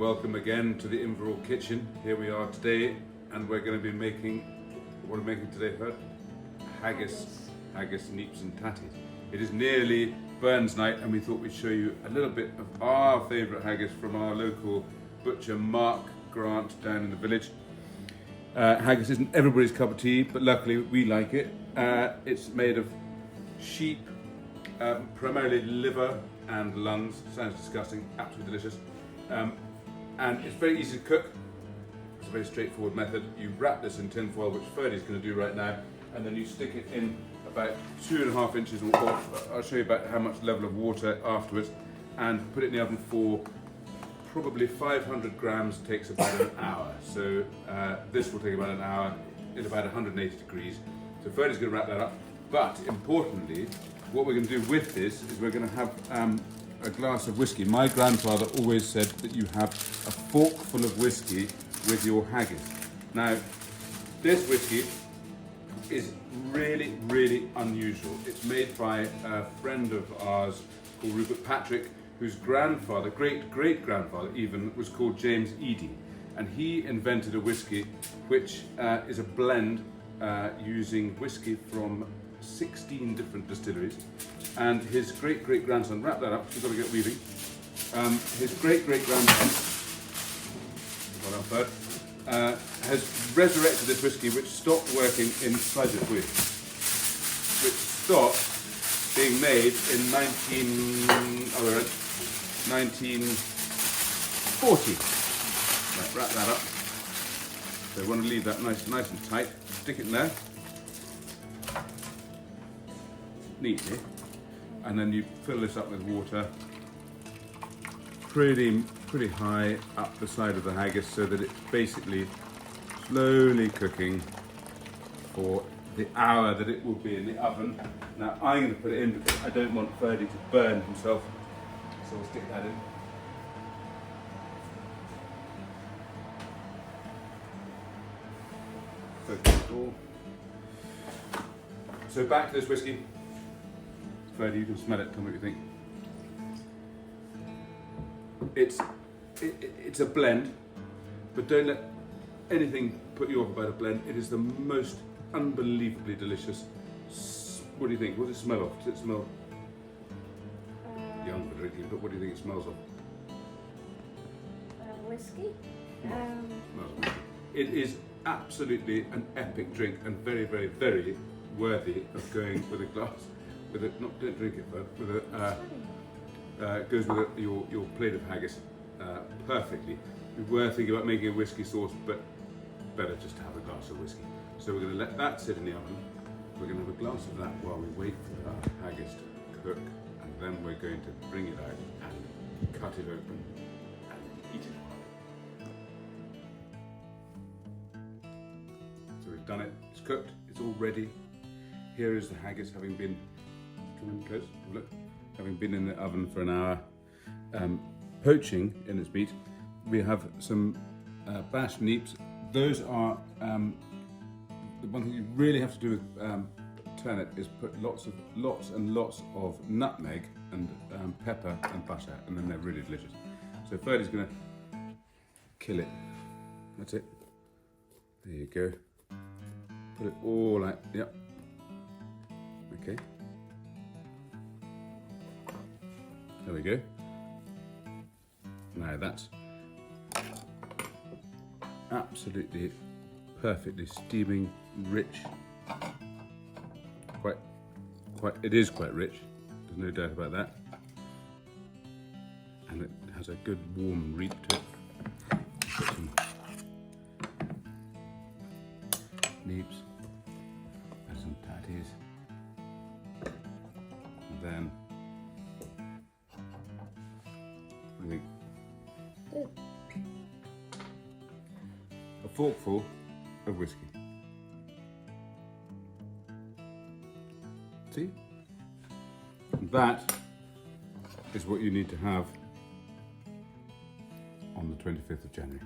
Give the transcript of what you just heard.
welcome again to the Inverawe kitchen. Here we are today, and we're going to be making, what are we making today, Bert? Haggis, neeps and tatties. It is nearly Burns night, and we thought we'd show you a little bit of our favourite haggis from our local butcher, Mark Grant, down in the village. Haggis isn't everybody's cup of tea, but luckily we like it. It's made of sheep, primarily liver and lungs. Sounds disgusting, absolutely delicious. And it's very easy to cook. It's a very straightforward method. You wrap this in tin foil, which Bertie's going to do right now, and then you stick it in about 2.5 inches, or I'll show you about how much level of water afterwards, and put it in the oven for probably 500 grams. Takes about an hour. So this will take about an hour at about 180 degrees. So Bertie's going to wrap that up. But importantly, what we're going to do with this is we're going to have a glass of whiskey. My grandfather always said that you have a forkful of whiskey with your haggis. Now, this whiskey is really, really unusual. It's made by a friend of ours called Rupert Patrick, whose grandfather, great-great-grandfather even, was called James Eadie. And he invented a whiskey which is a blend using whiskey from 16 different distilleries. And his great-great-grandson, wrap that up, we've got to get weaving. His great-great-grandson, has resurrected this whiskey which stopped working inside this whisk, which stopped being made in 1940. Right, wrap that up. So we want to leave that nice and tight. Stick it in there neatly, and then you fill this up with water pretty high up the side of the haggis, so that it's basically slowly cooking for the hour that it will be in the oven. Now I'm going to put it in because I don't want Bertie to burn himself, so we'll stick that in. Focus it all. So back to this whiskey. Bertie, you can smell it, tell me what you think. It's a blend, but don't let anything put you off about a blend. It is the most unbelievably delicious. What do you think? What does it smell of? Does it smell young for drinking, but what do you think it smells of? Whiskey. It is absolutely an epic drink, and very, very, very worthy of going with a glass. With it, not don't drink it, but with a goes with your plate of haggis perfectly. We were thinking about making a whiskey sauce, but better just to have a glass of whiskey. So we're going to let that sit in the oven. We're going to have a glass of that while we wait for our haggis to cook, and then we're going to bring it out and cut it open and eat it. So we've done it. It's cooked. It's all ready. Here is the haggis, having been close. Look, having been in the oven for an hour, poaching in its meat. We have some bashed neeps. Those are the one thing you really have to do with turnip is put lots and lots of nutmeg and pepper and butter, and then they're really delicious. So Bertie's going to kill it. That's it. There you go. Put it all out. Yep. Okay. There we go. Now that's absolutely perfectly steaming, rich. It is quite rich. There's no doubt about that. And it has a good warm reek to it. Put some neeps and some tatties. And then a forkful of whiskey. See? That is what you need to have on the 25th of January.